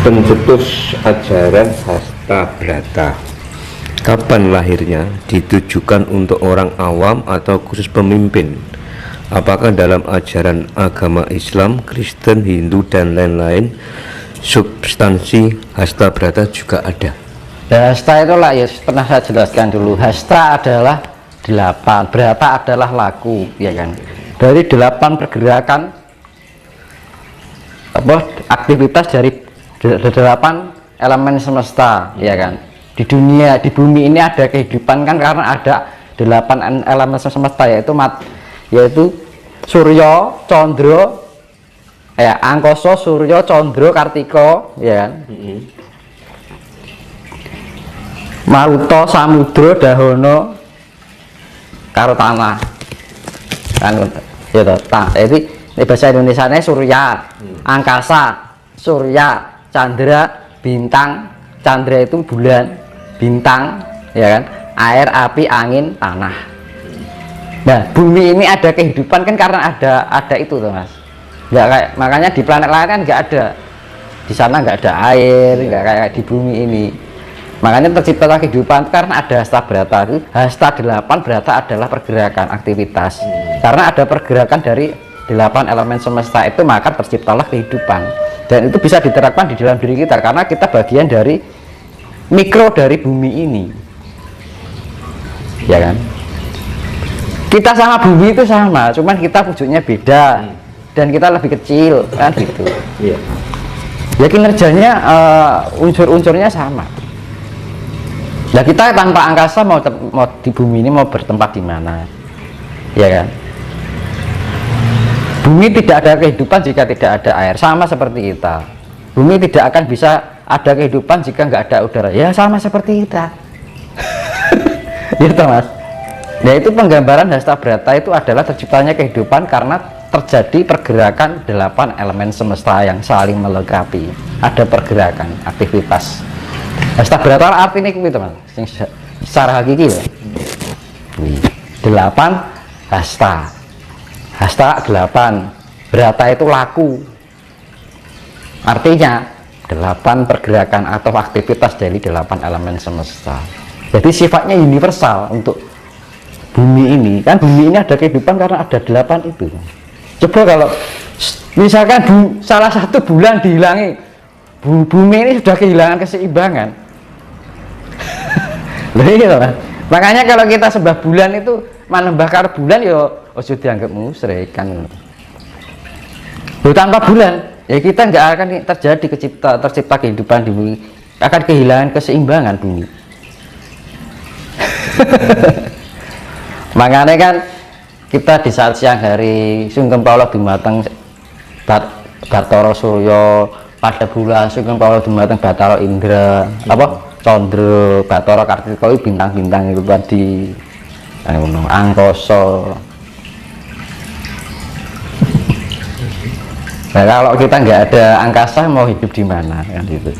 Pencetus ajaran Hasta Brata. Kapan lahirnya? Ditujukan untuk orang awam atau khusus pemimpin? Apakah dalam ajaran agama Islam, Kristen, Hindu, dan lain-lain substansi Hasta Brata juga ada? Hasta itulah ya pernah saya jelaskan dulu. Hasta adalah 8, Brata adalah laku, ya kan? Dari 8 pergerakan aktivitas dari 8 elemen semesta, ya kan? Di dunia, di bumi ini ada kehidupan kan karena ada 8 elemen semesta, yaitu Surya, Condro, Angkasa, Surya, Condro, Kartika, ya kan? Maruta, Samudra, Dahono, karo tanah kan ya toh. Jadi bahasa Indonesianya Surya, angkasa, Surya, Chandra, bintang. Chandra itu bulan, bintang, ya kan, air, api, angin, tanah. Nah, bumi ini ada kehidupan kan karena ada itu tuh mas. Nggak kayak, makanya di planet lain kan nggak ada, di sana nggak ada air, nggak kayak di bumi ini. Makanya terciptalah kehidupan karena ada Hasta Brata. Itu Hasta 8 Brata adalah pergerakan aktivitas. Karena ada pergerakan dari 8 elemen semesta itu, maka terciptalah kehidupan. Dan itu bisa diterapkan di dalam diri kita karena kita bagian dari mikro dari bumi ini, ya kan? Kita sama bumi itu sama, cuman kita wujudnya beda dan kita lebih kecil kan gitu. Ya kinerjanya unsur-unsurnya sama. Nah kita tanpa angkasa mau di bumi ini mau bertempat di mana, ya kan? Bumi tidak ada kehidupan jika tidak ada air, sama seperti kita. Bumi tidak akan bisa ada kehidupan jika nggak ada udara, ya sama seperti kita. Gitu mas. Nah itu penggambaran Hasta Brata itu adalah terciptanya kehidupan karena terjadi pergerakan 8 elemen semesta yang saling melengkapi. Ada pergerakan aktivitas. Hasta Brata artinya itu mas, secara hakiki ya. 8 Hasta, Hasta 8, Brata itu laku. Artinya 8 pergerakan atau aktivitas dari 8 elemen semesta. Jadi sifatnya universal untuk bumi ini. Kan bumi ini ada kehidupan karena ada 8 itu. Coba kalau misalkan salah satu bulan dihilangi, bumi ini sudah kehilangan keseimbangan. Gitu, makanya kalau kita sembah bulan itu manembah karo bulan ya ojo dianggap musyrik kan. Tanpa bulan ya kita nggak akan terjadi tercipta kehidupan di bumi, akan kehilangan keseimbangan bumi. Makanya kan kita di saat siang hari Sugeng Paulo Dumateng Bathara Surya, pada bulan Sugeng Paulo Dumateng Bathara Indra, Condro, Bathara Kartika, bintang-bintang itu tadi, angkasa. Nah kalau kita nggak ada angkasa mau hidup di mana kan gitu.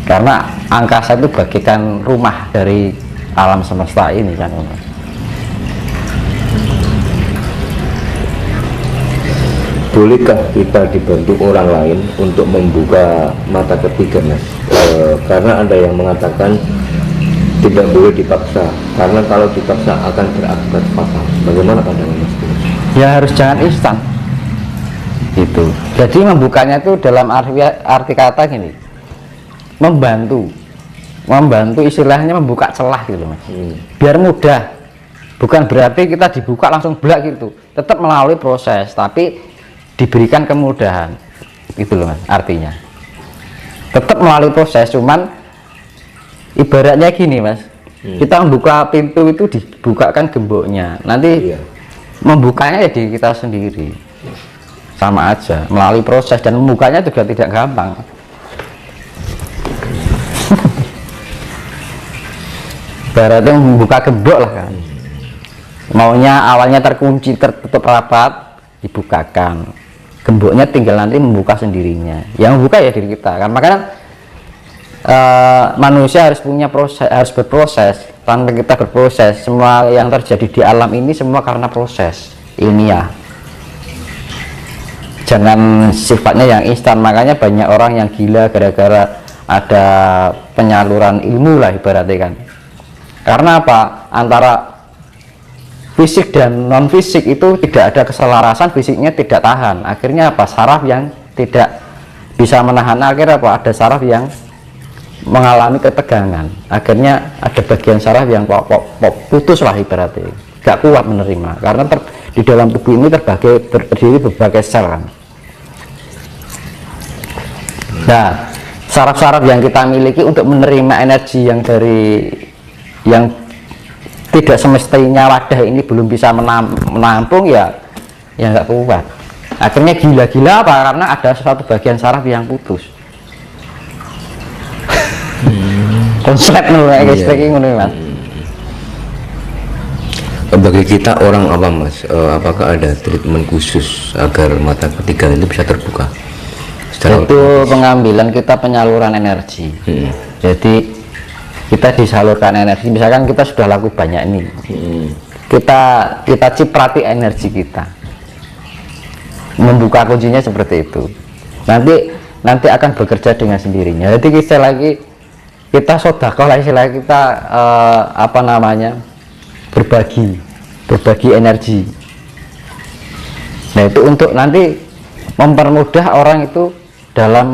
Karena angkasa itu bagikan rumah dari alam semesta ini kan. Bolehkah kita dibantu orang lain untuk membuka mata ketiga mas? Karena ada yang mengatakan tidak boleh dipaksa, karena kalau dipaksa akan berakibat fatal. Bagaimana pandangan mas? Ya harus jangan instan itu. Jadi membukanya itu dalam arti kata gini, membantu istilahnya membuka celah gitu mas, biar mudah. Bukan berarti kita dibuka langsung blak gitu, tetap melalui proses tapi diberikan kemudahan gitu loh mas, artinya tetap melalui proses, cuman ibaratnya gini mas, kita membuka pintu itu dibukakan gemboknya, nanti membukanya ya di kita sendiri, sama aja melalui proses, dan membukanya juga tidak gampang. Ibaratnya membuka gembok lah kan, maunya awalnya terkunci tertutup rapat, dibukakan gemboknya, tinggal nanti membuka sendirinya. Yang membuka ya diri kita kan. Makanya manusia harus punya proses, harus berproses. Tanpa kita berproses, semua yang terjadi di alam ini semua karena proses ilmiah. jangan sifatnya yang instan. Makanya banyak orang yang gila gara-gara ada penyaluran ilmu lah ibaratnya kan. Karena apa? Antara fisik dan non fisik itu tidak ada keselarasan, fisiknya tidak tahan. Akhirnya apa? Saraf yang tidak bisa menahan, akhirnya apa? Ada saraf yang mengalami ketegangan. Akhirnya ada bagian saraf yang putus lah ibaratnya, gak kuat menerima. Karena di dalam tubuh ini terdiri berbagai sel kan. Nah, saraf-saraf yang kita miliki untuk menerima energi yang tidak semestinya wadah ini belum bisa menampung ya nggak kuat. Akhirnya gila-gila apa? Karena ada suatu bagian saraf yang putus. Konsep Mas. Bagi kita orang awam Mas, apakah ada treatment khusus agar mata ketiga ini bisa terbuka? Itu pengambilan kita penyaluran energi. Jadi kita disalurkan energi, misalkan kita sudah laku banyak ini, kita ciprati energi kita, membuka kuncinya seperti itu. Nanti akan bekerja dengan sendirinya. Jadi kita sodakoh lah, istilah kita berbagi energi. Nah itu untuk nanti mempermudah orang itu dalam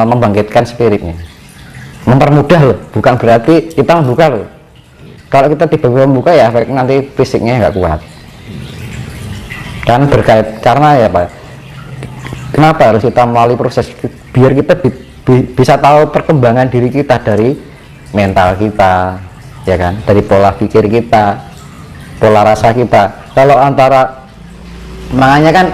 membangkitkan spiritnya. Mempermudah loh, bukan berarti kita membuka loh. Kalau kita tiba-tiba membuka ya efek nanti fisiknya nggak kuat. Kan berkait karena ya Pak. Kenapa harus kita melalui proses biar kita bisa tahu perkembangan diri kita dari mental kita, ya kan, dari pola pikir kita, pola rasa kita. Kalau makanya kan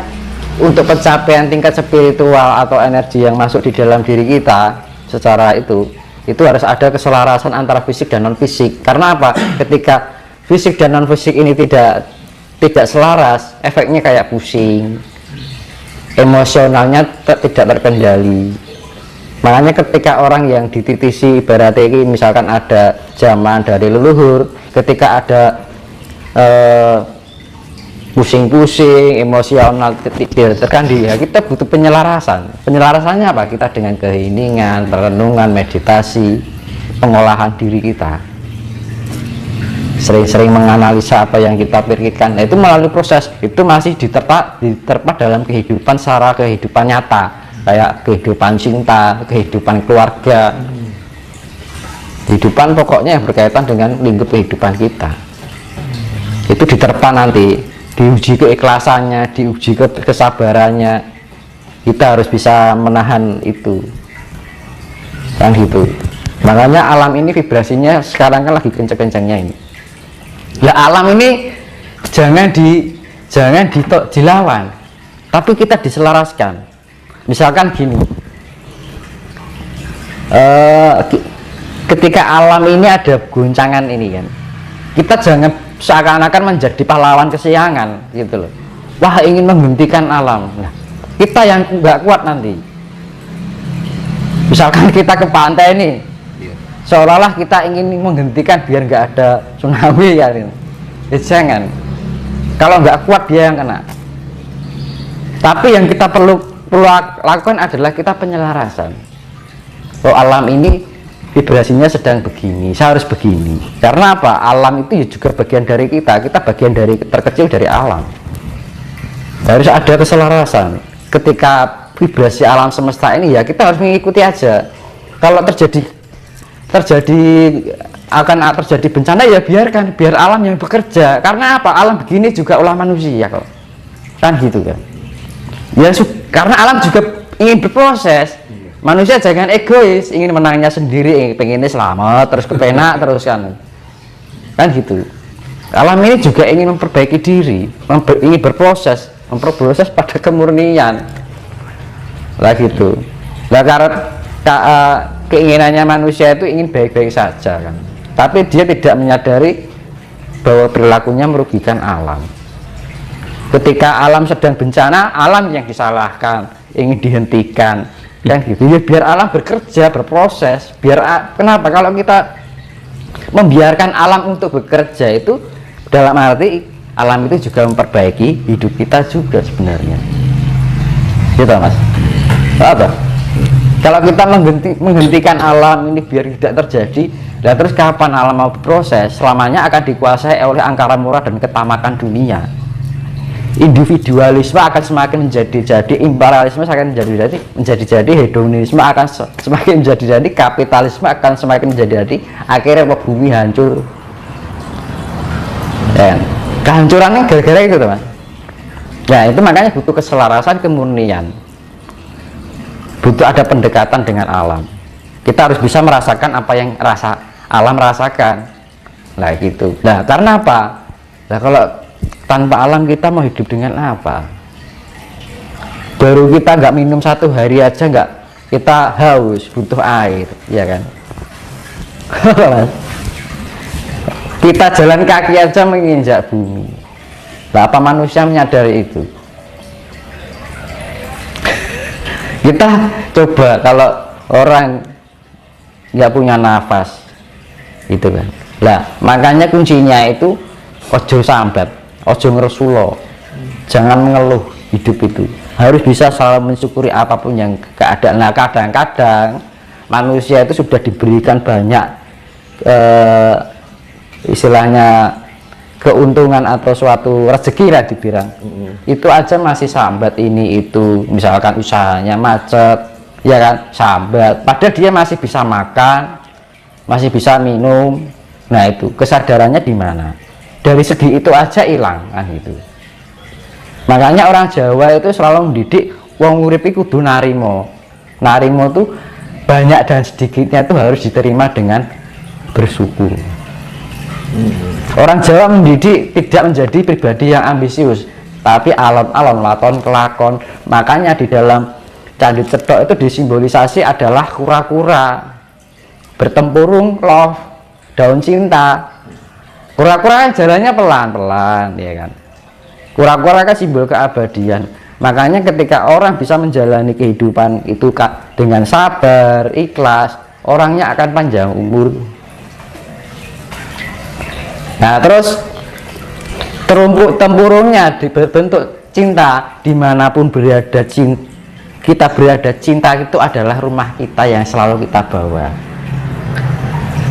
untuk pencapaian tingkat spiritual atau energi yang masuk di dalam diri kita secara itu harus ada keselarasan antara fisik dan non fisik. Karena apa? Ketika fisik dan non fisik ini tidak selaras, efeknya kayak pusing, emosionalnya tidak terkendali. Makanya ketika orang yang dititisi ibaratnya ini, misalkan ada zaman dari leluhur, ketika ada pusing-pusing, emosional tidak terkendali, ya kita butuh penyelarasan. Penyelarasannya apa? Kita dengan keheningan, renungan, meditasi, pengolahan diri kita, sering-sering menganalisa apa yang kita pikirkan. Nah, itu melalui proses itu masih diterpa dalam kehidupan secara kehidupan nyata, kayak kehidupan cinta, kehidupan keluarga, kehidupan pokoknya yang berkaitan dengan lingkup kehidupan kita. Itu diterpa nanti, diuji keikhlasannya, diuji kesabarannya. Kita harus bisa menahan itu, kan gitu. Makanya alam ini vibrasinya sekarang kan lagi kenceng-kencengnya ini. Ya alam ini jangan dilawan, tapi kita diselaraskan. Misalkan gini, ketika alam ini ada goncangan ini kan, kita jangan seakan-akan menjadi pahlawan kesiangan gitu loh. Wah, ingin menghentikan alam. Nah, kita yang nggak kuat nanti. Misalkan kita ke pantai ini, seolah-olah kita ingin menghentikan biar nggak ada tsunami ya ini. Jangan. Kalau nggak kuat dia yang kena. Tapi yang kita perlu lakukan adalah kita penyelarasan. Oh, alam ini vibrasinya sedang begini, saya harus begini. Karena apa? Alam itu juga bagian dari kita bagian dari terkecil dari alam. Harus ada keselarasan. Ketika vibrasi alam semesta ini ya kita harus mengikuti aja. Kalau akan terjadi bencana ya biarkan, biar alam yang bekerja. Karena apa? Alam begini juga ulah manusia kok. Kan gitu kan. Ya karena alam juga ingin berproses. Manusia jangan egois, ingin menangnya sendiri, pengennya selamat terus kepenak terus kan gitu. Alam ini juga ingin memperbaiki diri, ingin berproses pada kemurnian lah gitu. Nah, karena keinginannya manusia itu ingin baik-baik saja kan, tapi dia tidak menyadari bahwa perilakunya merugikan alam. Ketika alam sedang bencana, alam yang disalahkan, ingin dihentikan, kan gitu. Ya, biar alam bekerja, berproses. Kenapa? Kalau kita membiarkan alam untuk bekerja itu dalam arti alam itu juga memperbaiki hidup kita juga sebenarnya. gitu mas. Apa? Kalau kita menghentikan alam ini biar tidak terjadi, dan terus kapan alam mau proses, selamanya akan dikuasai oleh angkara murka dan ketamakan dunia. Individualisme akan semakin menjadi, imperialisme akan menjadi, hedonisme akan semakin menjadi, kapitalisme akan semakin menjadi, akhirnya bumi hancur. Dan kehancurannya gara-gara itu teman. Ya itu makanya butuh keselarasan, kemurnian, butuh ada pendekatan dengan alam. Kita harus bisa merasakan apa yang alam rasakan. Nah gitu. Nah karena apa? Nah kalau tanpa alam kita mau hidup dengan apa? Baru kita nggak minum 1 hari aja nggak, kita haus, butuh air, ya kan? Kita jalan kaki aja menginjak bumi. Nah, apa manusia menyadari itu? Kita coba kalau orang nggak punya nafas, gitu kan? Lah makanya kuncinya itu ojo sambat, ojo ngeresulo, jangan mengeluh. Hidup itu harus bisa selalu mensyukuri apapun yang keadaan. Nah kadang-kadang manusia itu sudah diberikan banyak istilahnya keuntungan atau suatu rezeki lah dibilang, itu aja masih sambat ini itu, misalkan usahanya macet, ya kan, sambat, padahal dia masih bisa makan, masih bisa minum. Nah itu kesadarannya di mana? Dari segi itu aja hilang kan gitu. Makanya orang Jawa itu selalu mendidik wong urip iku kudu narimo. Narimo tuh banyak dan sedikitnya itu harus diterima dengan bersyukur. Orang Jawa mendidik tidak menjadi pribadi yang ambisius, tapi alon-alon, laton kelakon. Makanya di dalam Candi Cethok itu disimbolisasi adalah kura-kura bertempurung love, daun cinta. Kura-kura kan jalannya pelan-pelan, ya kan. Kura-kura kan simbol keabadian. Makanya ketika orang bisa menjalani kehidupan itu dengan sabar, ikhlas, orangnya akan panjang umur. Nah terus terumpuk tempurungnya berbentuk cinta. Dimanapun berada kita berada, cinta itu adalah rumah kita yang selalu kita bawa.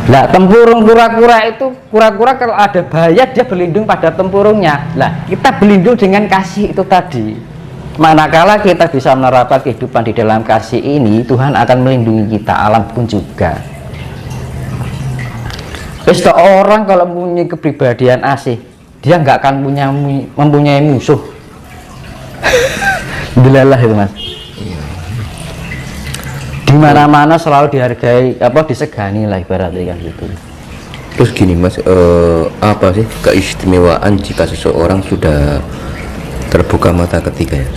Nah tempurung kura-kura itu, kura-kura kalau ada bahaya dia berlindung pada tempurungnya. Nah kita berlindung dengan kasih itu tadi. Manakala kita bisa menerapkan kehidupan di dalam kasih ini, Tuhan akan melindungi kita, alam pun juga. Orang kalau mempunyai kepribadian asih, dia nggak akan mempunyai musuh. Dilalah itu mas. Di mana-mana selalu dihargai, disegani lah ibaratnya kan gitu. Terus gini mas, apa sih keistimewaan jika seseorang sudah terbuka mata ketiga ya?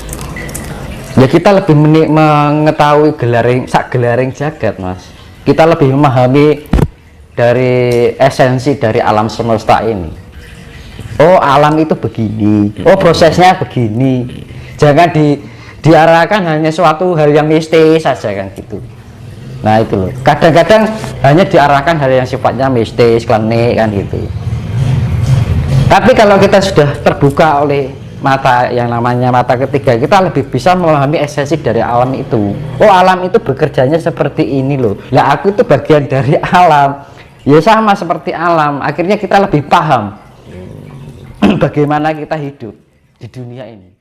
Ya kita lebih mengetahui gelaring jagat mas. Kita lebih memahami dari esensi dari alam semesta ini. Oh alam itu begini, oh prosesnya begini. Jangan diarahkan hanya suatu hal yang mistis saja kan gitu. Nah itu loh, kadang-kadang hanya diarahkan hal yang sifatnya mistis, klinik kan gitu. Tapi kalau kita sudah terbuka oleh mata yang namanya mata ketiga, kita lebih bisa memahami esensi dari alam itu. Oh alam itu bekerjanya seperti ini loh. Lah aku itu bagian dari alam. Ya sama seperti alam, akhirnya kita lebih paham bagaimana kita hidup di dunia ini.